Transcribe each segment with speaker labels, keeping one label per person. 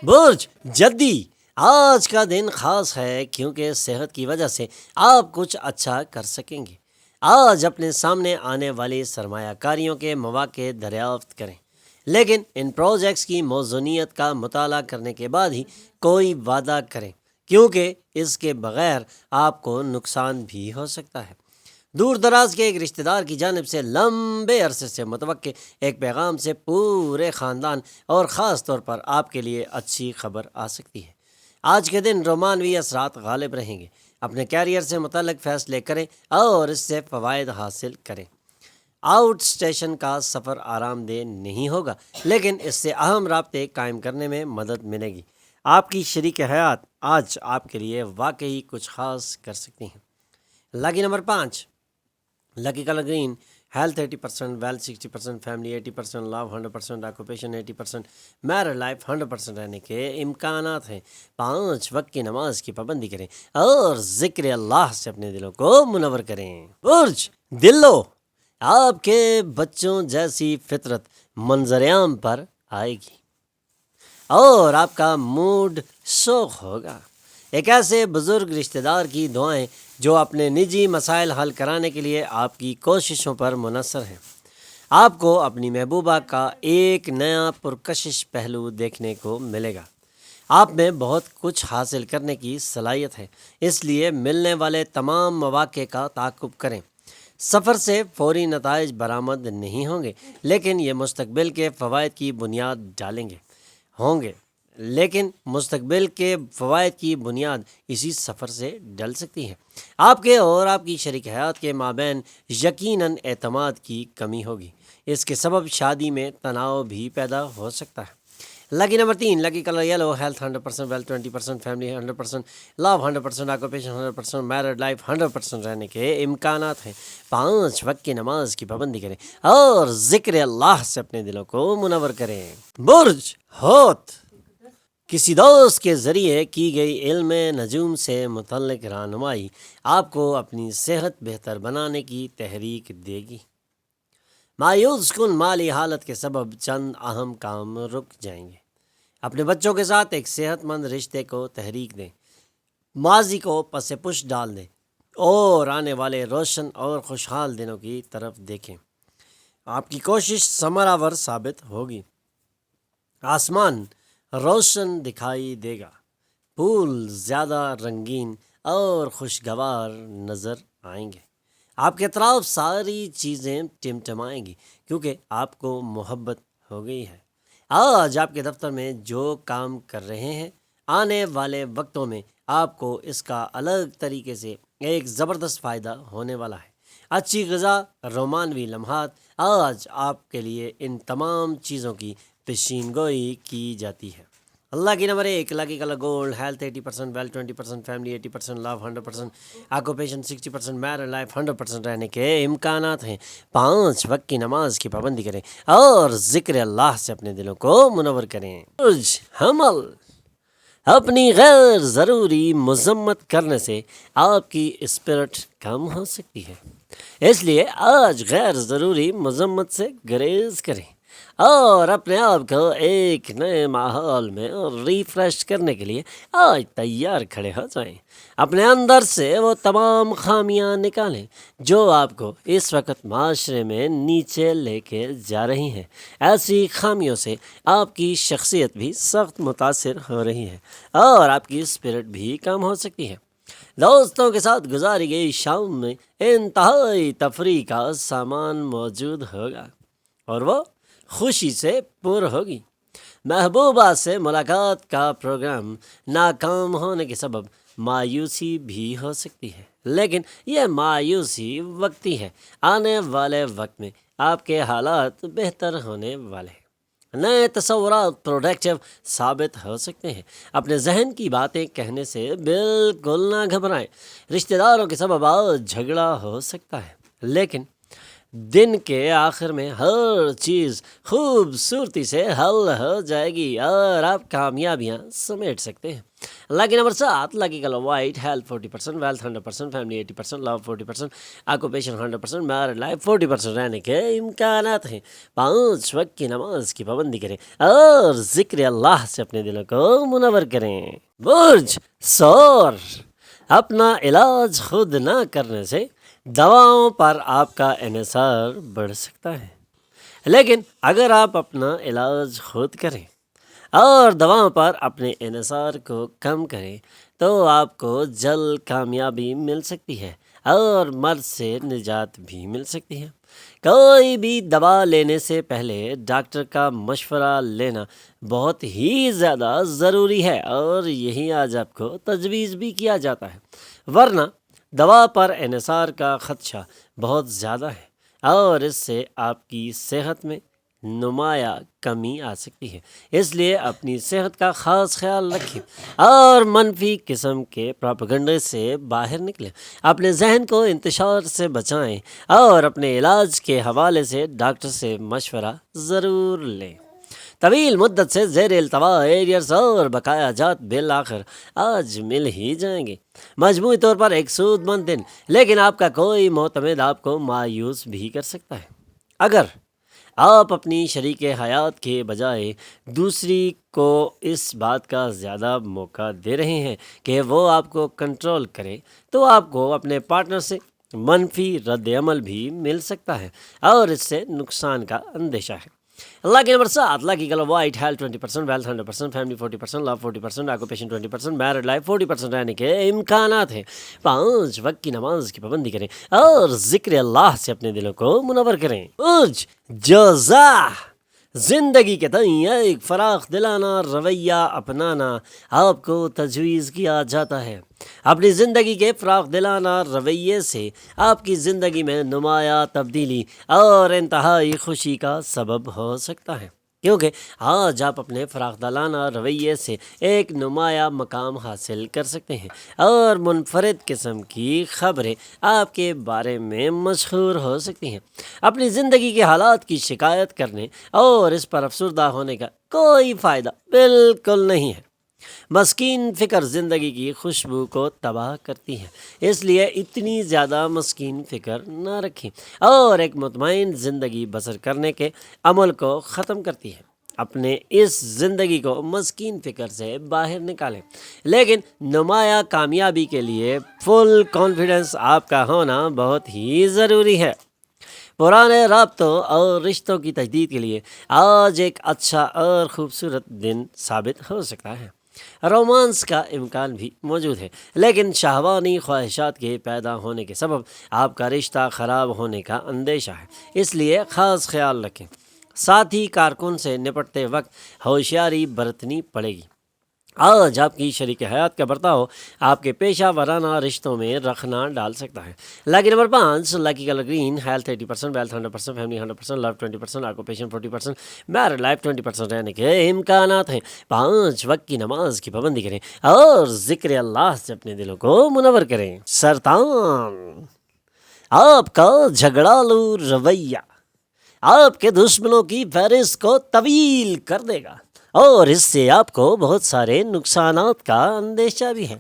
Speaker 1: برج جدی، آج کا دن خاص ہے کیونکہ صحت کی وجہ سے آپ کچھ اچھا کر سکیں گے۔ آج اپنے سامنے آنے والی سرمایہ کاریوں کے مواقع دریافت کریں، لیکن ان پروجیکٹس کی موزونیت کا مطالعہ کرنے کے بعد ہی کوئی وعدہ کریں، کیونکہ اس کے بغیر آپ کو نقصان بھی ہو سکتا ہے۔ دور دراز کے ایک رشتہ دار کی جانب سے لمبے عرصے سے متوقع ایک پیغام سے پورے خاندان اور خاص طور پر آپ کے لیے اچھی خبر آ سکتی ہے۔ آج کے دن رومانوی اثرات غالب رہیں گے۔ اپنے کیریئر سے متعلق فیصلے کریں اور اس سے فوائد حاصل کریں۔ آؤٹ اسٹیشن کا سفر آرام دہ نہیں ہوگا، لیکن اس سے اہم رابطے قائم کرنے میں مدد ملے گی۔ آپ کی شریک حیات آج آپ کے لیے واقعی کچھ خاص کر سکتی ہیں۔ Lucky number 5، lucky colour green, health 80%، wealth 60%، family 80%، love 100%، occupation 80%، married life 100% رہنے کے امکانات ہیں۔ 5 وقت کی نماز کی پابندی کریں اور ذکر اللہ سے اپنے دلوں کو منور کریں۔ برج دلو، آپ کے بچوں جیسی فطرت منظر عام پر آئے گی اور آپ کا موڈ شوق ہوگا۔ ایک ایسے بزرگ رشتہ دار کی دعائیں جو اپنے نجی مسائل حل کرانے کے لیے آپ کی کوششوں پر منحصر ہیں۔ آپ کو اپنی محبوبہ کا ایک نیا پرکشش پہلو دیکھنے کو ملے گا۔ آپ میں بہت کچھ حاصل کرنے کی صلاحیت ہے، اس لیے ملنے والے تمام مواقع کا تعاقب کریں۔ سفر سے فوری نتائج برآمد نہیں ہوں گے، لیکن یہ مستقبل کے فوائد کی بنیاد ڈالیں گے لیکن مستقبل کے فوائد کی بنیاد اسی سفر سے ڈل سکتی ہے۔ آپ کے اور آپ کی شریک حیات کے مابین یقیناً اعتماد کی کمی ہوگی، اس کے سبب شادی میں تناؤ بھی پیدا ہو سکتا ہے۔ Lucky number 3، lucky colour yellow, health 100%، wealth 20%، family 100%، love 100%، occupation 100%، married life 100% رہنے کے امکانات ہیں۔ 5 وقت کی نماز کی پابندی کریں اور ذکر اللہ سے اپنے دلوں کو منور کریں۔ برج ہوت، کسی دوست کے ذریعے کی گئی علم نجوم سے متعلق رہنمائی آپ کو اپنی صحت بہتر بنانے کی تحریک دے گی۔ مایوس کن مالی حالت کے سبب چند اہم کام رک جائیں گے۔ اپنے بچوں کے ساتھ ایک صحت مند رشتے کو تحریک دیں، ماضی کو پس پش ڈال دیں اور آنے والے روشن اور خوشحال دنوں کی طرف دیکھیں۔ آپ کی کوشش ثمرآور ثابت ہوگی۔ آسمان روشن دکھائی دے گا، پھول زیادہ رنگین اور خوشگوار نظر آئیں گے۔ آپ کے اطراف ساری چیزیں ٹمٹمائیں گی کیونکہ آپ کو محبت ہو گئی ہے۔ آج آپ کے دفتر میں جو کام کر رہے ہیں، آنے والے وقتوں میں آپ کو اس کا الگ طریقے سے ایک زبردست فائدہ ہونے والا ہے۔ اچھی غذا، رومانوی لمحات، آج آپ کے لیے ان تمام چیزوں کی پیشین گوئی کی جاتی ہے۔ اللہ کی number 1، lucky colour gold, health 80%، wealth 20%، family 80%، love 100%، occupation 60%، married life 100% رہنے کے امکانات ہیں۔ 5 وقت کی نماز کی پابندی کریں اور ذکر اللہ سے اپنے دلوں کو منور کریں۔ برج حمل، اپنی غیر ضروری مذمت کرنے سے آپ کی اسپرٹ کم ہو سکتی ہے، اس لیے آج غیر ضروری مذمت سے گریز کریں اور اپنے آپ کو ایک نئے ماحول میں ریفریش کرنے کے لیے آج تیار کھڑے ہو جائیں۔ اپنے اندر سے وہ تمام خامیاں نکالیں جو آپ کو اس وقت معاشرے میں نیچے لے کے جا رہی ہیں۔ ایسی خامیوں سے آپ کی شخصیت بھی سخت متاثر ہو رہی ہے اور آپ کی اسپرٹ بھی کم ہو سکتی ہے۔ دوستوں کے ساتھ گزاری گئی شام میں انتہائی تفریح کا سامان موجود ہوگا اور وہ خوشی سے پر ہوگی۔ محبوبہ سے ملاقات کا پروگرام ناکام ہونے کے سبب مایوسی بھی ہو سکتی ہے، لیکن یہ مایوسی وقتی ہے۔ آنے والے وقت میں آپ کے حالات بہتر ہونے والے ہیں۔ نئے تصورات پروڈکٹیو ثابت ہو سکتے ہیں۔ اپنے ذہن کی باتیں کہنے سے بالکل نہ گھبرائیں۔ رشتہ داروں کے سبب آج جھگڑا ہو سکتا ہے، لیکن دن کے آخر میں ہر چیز خوبصورتی سے حل ہو جائے گی اور آپ کامیابیاں سمیٹ سکتے ہیں۔ Lucky number 7 lucky colour white, health 40%، wealth 100%، family 80%، love 40%، occupation 100%، married life 40% رہنے کے امکانات ہیں۔ 5 وقت کی نماز کی پابندی کریں اور ذکر اللہ سے اپنے دلوں کو منور کریں۔ برج سور، اپنا علاج خود نہ کرنے سے دواؤں پر آپ کا انحصار بڑھ سکتا ہے، لیکن اگر آپ اپنا علاج خود کریں اور دواؤں پر اپنے انحصار کو کم کریں تو آپ کو جلد کامیابی مل سکتی ہے اور مرض سے نجات بھی مل سکتی ہے۔ کوئی بھی دوا لینے سے پہلے ڈاکٹر کا مشورہ لینا بہت ہی زیادہ ضروری ہے، اور یہی آج آپ کو تجویز بھی کیا جاتا ہے، ورنہ دوا پر انحصار کا خدشہ بہت زیادہ ہے اور اس سے آپ کی صحت میں نمایاں کمی آ سکتی ہے۔ اس لیے اپنی صحت کا خاص خیال رکھیں اور منفی قسم کے پروپیگنڈے سے باہر نکلیں۔ اپنے ذہن کو انتشار سے بچائیں اور اپنے علاج کے حوالے سے ڈاکٹر سے مشورہ ضرور لیں۔ طویل مدت سے زیر التواء ایریئرز اور بقایا جات بالآخر آج مل ہی جائیں گے۔ مجموعی طور پر ایک سود مند دن، لیکن آپ کا کوئی معتمد آپ کو مایوس بھی کر سکتا ہے۔ اگر آپ اپنی شریک حیات کے بجائے دوسری کو اس بات کا زیادہ موقع دے رہے ہیں کہ وہ آپ کو کنٹرول کرے تو آپ کو اپنے پارٹنر سے منفی رد عمل بھی مل سکتا ہے اور اس سے نقصان کا اندیشہ ہے۔ Lucky number 7 lucky colour white, health 20%، wealth 100%، family 40%، love 40%، occupation 20%، married life 40% رہنے کے امکانات ہیں۔ 5 وقت کی نماز کی پابندی کریں اور ذکر اللہ سے اپنے دلوں کو منور کریں۔ برج جوزا، زندگی کے تئیں ایک فراخ دلانہ رویہ اپنانا آپ کو تجویز کیا جاتا ہے۔ اپنی زندگی کے فراخ دلانہ رویے سے آپ کی زندگی میں نمایاں تبدیلی اور انتہائی خوشی کا سبب ہو سکتا ہے، کیونکہ آج آپ اپنے فراخ دلانہ رویے سے ایک نمایاں مقام حاصل کر سکتے ہیں اور منفرد قسم کی خبریں آپ کے بارے میں مشہور ہو سکتی ہیں۔ اپنی زندگی کے حالات کی شکایت کرنے اور اس پر افسردہ ہونے کا کوئی فائدہ بالکل نہیں ہے۔ مسکین فکر زندگی کی خوشبو کو تباہ کرتی ہے، اس لیے اتنی زیادہ مسکین فکر نہ رکھیں اور ایک مطمئن زندگی بسر کرنے کے عمل کو ختم کرتی ہے۔ اپنے اس زندگی کو مسکین فکر سے باہر نکالیں، لیکن نمایاں کامیابی کے لیے فل کانفیڈنس آپ کا ہونا بہت ہی ضروری ہے۔ پرانے رابطوں اور رشتوں کی تجدید کے لیے آج ایک اچھا اور خوبصورت دن ثابت ہو سکتا ہے۔ رومانس کا امکان بھی موجود ہے، لیکن شہوانی خواہشات کے پیدا ہونے کے سبب آپ کا رشتہ خراب ہونے کا اندیشہ ہے، اس لیے خاص خیال رکھیں۔ ساتھی کارکن سے نپٹتے وقت ہوشیاری برتنی پڑے گی۔ آج آپ کی شریک حیات کا برتاؤ آپ کے پیشہ ورانہ رشتوں میں رخنا ڈال سکتا ہے۔ Lucky number 5 lucky colour green, health 80%، wealth 100%، family 100%، love 20%، occupation 40%، married life 20% رہنے کے امکانات ہیں۔ 5 وقت کی نماز کی پابندی کریں اور ذکر اللہ سے اپنے دلوں کو منور کریں۔ سرطان، آپ کا جھگڑالو رویہ آپ کے دشمنوں کی فہرست کو طویل کر دے گا اور اس سے آپ کو بہت سارے نقصانات کا اندیشہ بھی ہے۔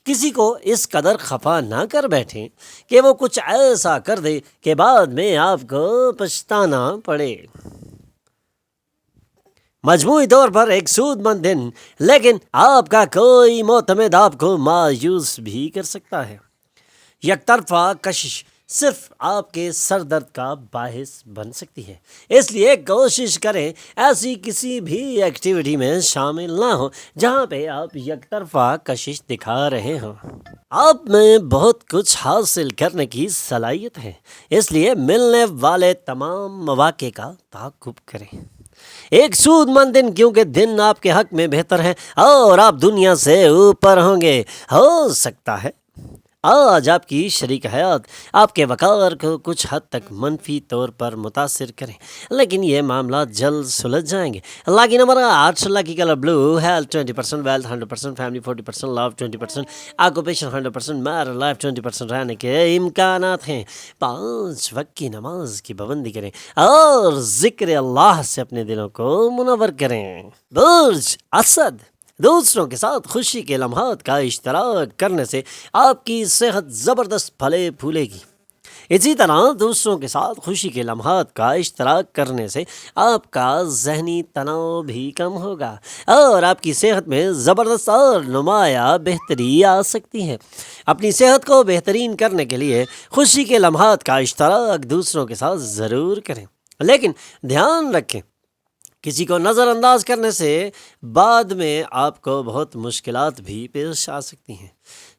Speaker 1: کسی کو اس قدر خفا نہ کر بیٹھیں کہ وہ کچھ ایسا کر دے کہ بعد میں آپ کو پچھتانا پڑے۔ مجموعی طور پر ایک سود مند دن، لیکن آپ کا کوئی معتمد آپ کو مایوس بھی کر سکتا ہے۔ یک طرفہ کشش صرف آپ کے سر درد کا باعث بن سکتی ہے، اس لیے کوشش کریں ایسی کسی بھی ایکٹیویٹی میں شامل نہ ہو جہاں پہ آپ یک طرفہ کشش دکھا رہے ہوں۔ آپ میں بہت کچھ حاصل کرنے کی صلاحیت ہے، اس لیے ملنے والے تمام مواقع کا تعاقب کریں۔ ایک سود مند دن، کیونکہ دن آپ کے حق میں بہتر ہے اور آپ دنیا سے اوپر ہوں گے۔ ہو سکتا ہے آج آپ کی شریک حیات آپ کے وقار کو کچھ حد تک منفی طور پر متاثر کریں، لیکن یہ معاملات جلد سلجھ جائیں گے۔ لکی نمبر 8 لکی colour blue, health 20%، wealth 100%، family 40%، لو 20%، آکوپیشن 100%، میرڈ لائف 20% رہنے کے امکانات ہیں۔ 5 وقت کی نماز کی پابندی کریں اور ذکر اللہ سے اپنے دلوں کو منور کریں۔ برج اسد، دوسروں کے ساتھ خوشی کے لمحات کا اشتراک کرنے سے آپ کی صحت زبردست پھلے پھولے گی۔ اسی طرح دوسروں کے ساتھ خوشی کے لمحات کا اشتراک کرنے سے آپ کا ذہنی تناؤ بھی کم ہوگا اور آپ کی صحت میں زبردست اور نمایاں بہتری آ سکتی ہے۔ اپنی صحت کو بہترین کرنے کے لیے خوشی کے لمحات کا اشتراک دوسروں کے ساتھ ضرور کریں، لیکن دھیان رکھیں کسی کو نظر انداز کرنے سے بعد میں آپ کو بہت مشکلات بھی پیش آ سکتی ہیں۔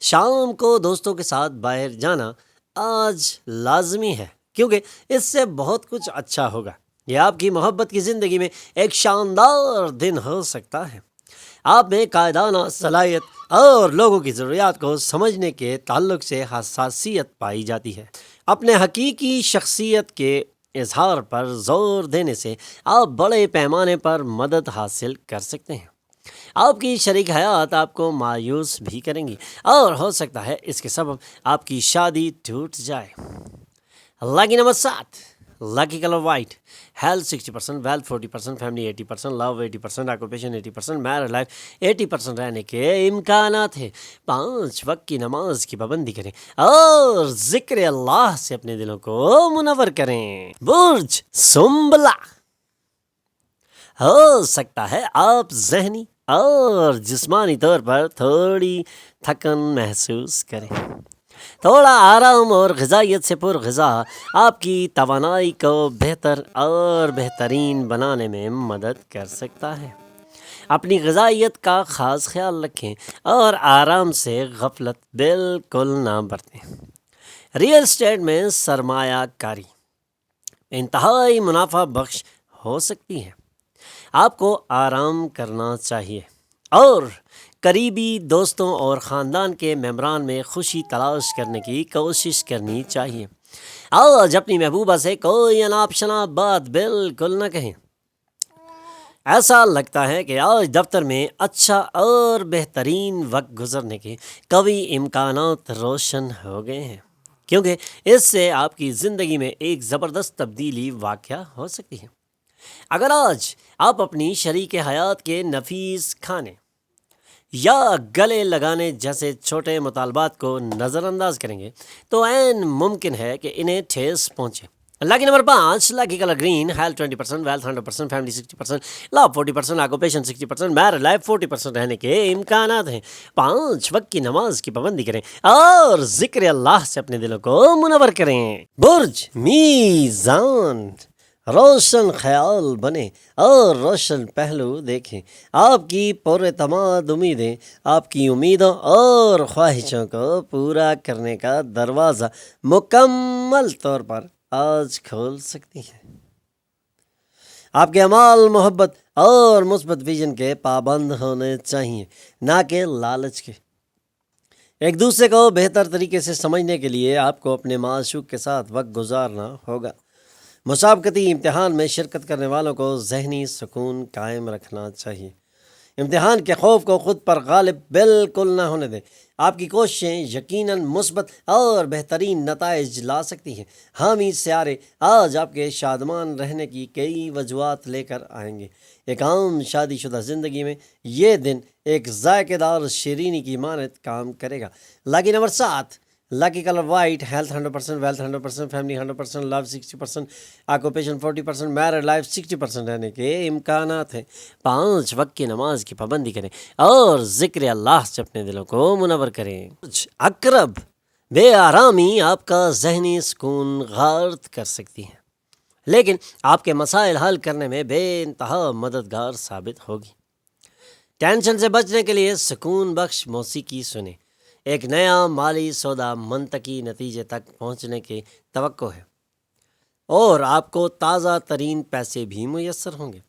Speaker 1: شام کو دوستوں کے ساتھ باہر جانا آج لازمی ہے، کیونکہ اس سے بہت کچھ اچھا ہوگا۔ یہ آپ کی محبت کی زندگی میں ایک شاندار دن ہو سکتا ہے۔ آپ میں قائدانہ صلاحیت اور لوگوں کی ضروریات کو سمجھنے کے تعلق سے حساسیت پائی جاتی ہے۔ اپنے حقیقی شخصیت کے اظہار پر زور دینے سے آپ بڑے پیمانے پر مدد حاصل کر سکتے ہیں۔ آپ کی شریک حیات آپ کو مایوس بھی کریں گی اور ہو سکتا ہے اس کے سبب آپ کی شادی ٹوٹ جائے۔ Lucky number 7، lucky colour white, health 60%، wealth 40%، family 80%، love 80%، occupation 80%، married life 80% رہنے کے امکانات ہیں۔ 5 وقت کی نماز کی پابندی کریں اور ذکر اللہ سے اپنے دلوں کو منور کریں۔ برج سنبلہ، ہو سکتا ہے آپ ذہنی اور جسمانی طور پر تھوڑی تھکن محسوس کریں۔ تھوڑا آرام اور غذائیت سے پر غذا آپ کی توانائی کو بہتر اور بہترین بنانے میں مدد کر سکتا ہے۔ اپنی غذائیت کا خاص خیال رکھیں اور آرام سے غفلت بالکل نہ برتیں۔ ریئل اسٹیٹ میں سرمایہ کاری انتہائی منافع بخش ہو سکتی ہے۔ آپ کو آرام کرنا چاہیے اور قریبی دوستوں اور خاندان کے ممبران میں خوشی تلاش کرنے کی کوشش کرنی چاہیے۔ آج اپنی محبوبہ سے کوئی اناپ شناپ بات بالکل نہ کہیں۔ ایسا لگتا ہے کہ آج دفتر میں اچھا اور بہترین وقت گزرنے کے قوی امکانات روشن ہو گئے ہیں، کیونکہ اس سے آپ کی زندگی میں ایک زبردست تبدیلی واقع ہو سکتی ہے۔ اگر آج آپ اپنی شریک حیات کے نفیس کھانے یا گلے لگانے جیسے چھوٹے مطالبات کو نظر انداز کریں گے تو عین ممکن ہے کہ انہیں ٹھیس پہنچے۔ Lucky number 5، lucky colour green, health 20%، wealth 100%، family 60%، love 40%، occupation 60%، married life 40% رہنے کے امکانات ہیں۔ 5 وقت کی نماز کی پابندی کریں اور ذکر اللہ سے اپنے دلوں کو منور کریں۔ برج میزان، روشن خیال بنے اور روشن پہلو دیکھیں۔ آپ کی پر اعتماد امیدیں آپ کی امیدوں اور خواہشوں کو پورا کرنے کا دروازہ مکمل طور پر آج کھول سکتی ہیں۔ آپ کے اعمال محبت اور مثبت ویژن کے پابند ہونے چاہیے، نہ کہ لالچ کے۔ ایک دوسرے کو بہتر طریقے سے سمجھنے کے لیے آپ کو اپنے معشوق کے ساتھ وقت گزارنا ہوگا۔ مسابقتی امتحان میں شرکت کرنے والوں کو ذہنی سکون قائم رکھنا چاہیے۔ امتحان کے خوف کو خود پر غالب بالکل نہ ہونے دیں۔ آپ کی کوششیں یقیناً مثبت اور بہترین نتائج لا سکتی ہیں۔ حامی سیارے آج آپ کے شادمان رہنے کی کئی وجوہات لے کر آئیں گے۔ ایک عام شادی شدہ زندگی میں یہ دن ایک ذائقہ دار شیرینی کی مانند کام کرے گا۔ Lucky number 7، lucky colour white, health 100%، wealth 100%، family 100%، love 60%، occupation 40%، married life 60% رہنے کے امکانات ہیں۔ 5 وقت کی نماز کی پابندی کریں اور ذکر اللہ سے اپنے دلوں کو منور کریں۔ عقرب، بے آرامی آپ کا ذہنی سکون غارت کر سکتی ہے، لیکن آپ کے مسائل حل کرنے میں بے انتہا مددگار ثابت ہوگی۔ ٹینشن سے بچنے کے لیے سکون بخش موسیقی سنیں۔ ایک نیا مالی سودا منطقی نتیجے تک پہنچنے کی توقع ہے اور آپ کو تازہ ترین پیسے بھی میسر ہوں گے۔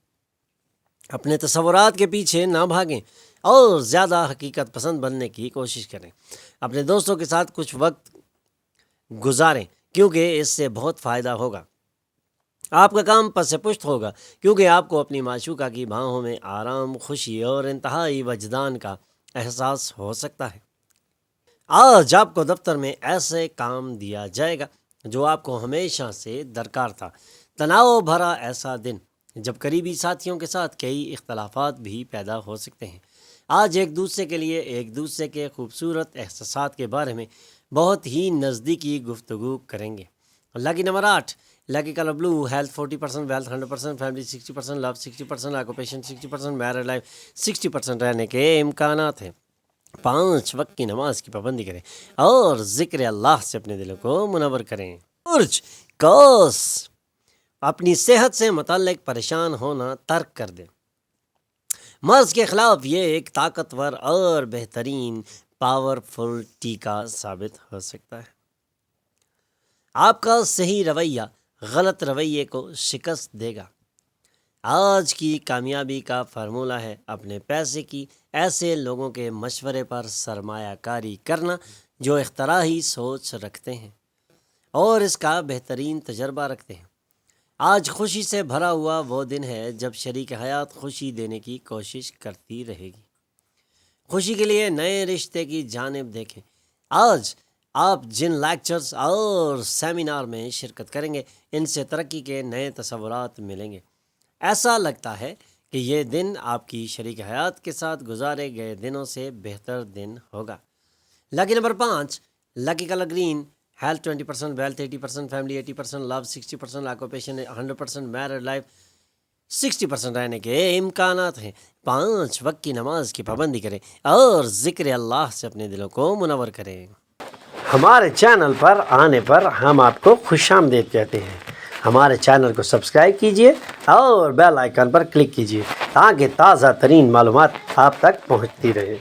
Speaker 1: اپنے تصورات کے پیچھے نہ بھاگیں اور زیادہ حقیقت پسند بننے کی کوشش کریں۔ اپنے دوستوں کے ساتھ کچھ وقت گزاریں کیونکہ اس سے بہت فائدہ ہوگا۔ آپ کا کام پس پشت ہوگا کیونکہ آپ کو اپنی معشوقہ کی بانہوں میں آرام، خوشی اور انتہائی وجدان کا احساس ہو سکتا ہے۔ آج آپ کو دفتر میں ایسے کام دیا جائے گا جو آپ کو ہمیشہ سے درکار تھا۔ تناؤ بھرا ایسا دن جب قریبی ساتھیوں کے ساتھ کئی اختلافات بھی پیدا ہو سکتے ہیں۔ آج ایک دوسرے کے لیے ایک دوسرے کے خوبصورت احساسات کے بارے میں بہت ہی نزدیکی گفتگو کریں گے۔ لکی نمبر 8، لکی colour blue, health 40%، wealth 100%، family 60%، لو 60%، آکوپیشن 60%، میرڈ لائف 60% رہنے کے امکانات ہیں۔ 5 وقت کی نماز کی پابندی کریں اور ذکر اللہ سے اپنے دلوں کو منور کریں۔ برج قوس، اپنی صحت سے متعلق پریشان ہونا ترک کر دیں۔ مرض کے خلاف یہ ایک طاقتور اور بہترین پاورفل ٹیکا ثابت ہو سکتا ہے۔ آپ کا صحیح رویہ غلط رویے کو شکست دے گا۔ آج کی کامیابی کا فارمولہ ہے اپنے پیسے کی ایسے لوگوں کے مشورے پر سرمایہ کاری کرنا جو اختراعی سوچ رکھتے ہیں اور اس کا بہترین تجربہ رکھتے ہیں۔ آج خوشی سے بھرا ہوا وہ دن ہے جب شریک حیات خوشی دینے کی کوشش کرتی رہے گی۔ خوشی کے لیے نئے رشتے کی جانب دیکھیں۔ آج آپ جن لیکچرز اور سیمینار میں شرکت کریں گے ان سے ترقی کے نئے تصورات ملیں گے۔ ایسا لگتا ہے کہ یہ دن آپ کی شریک حیات کے ساتھ گزارے گئے دنوں سے بہتر دن ہوگا۔ Lucky number 5، lucky colour green, health 20%، wealth 80%، family 80%، love 60%، occupation 100%، married life 60% رہنے کے امکانات ہیں۔ 5 وقت کی نماز کی پابندی کریں اور ذکر اللہ سے اپنے دلوں کو منور کریں۔ ہمارے چینل پر آنے پر ہم آپ کو خوش آمدید کہتے ہیں۔ ہمارے چینل کو سبسکرائب کیجئے اور بیل آئیکن پر کلک کیجئے تاکہ تازہ ترین معلومات آپ تک پہنچتی رہے۔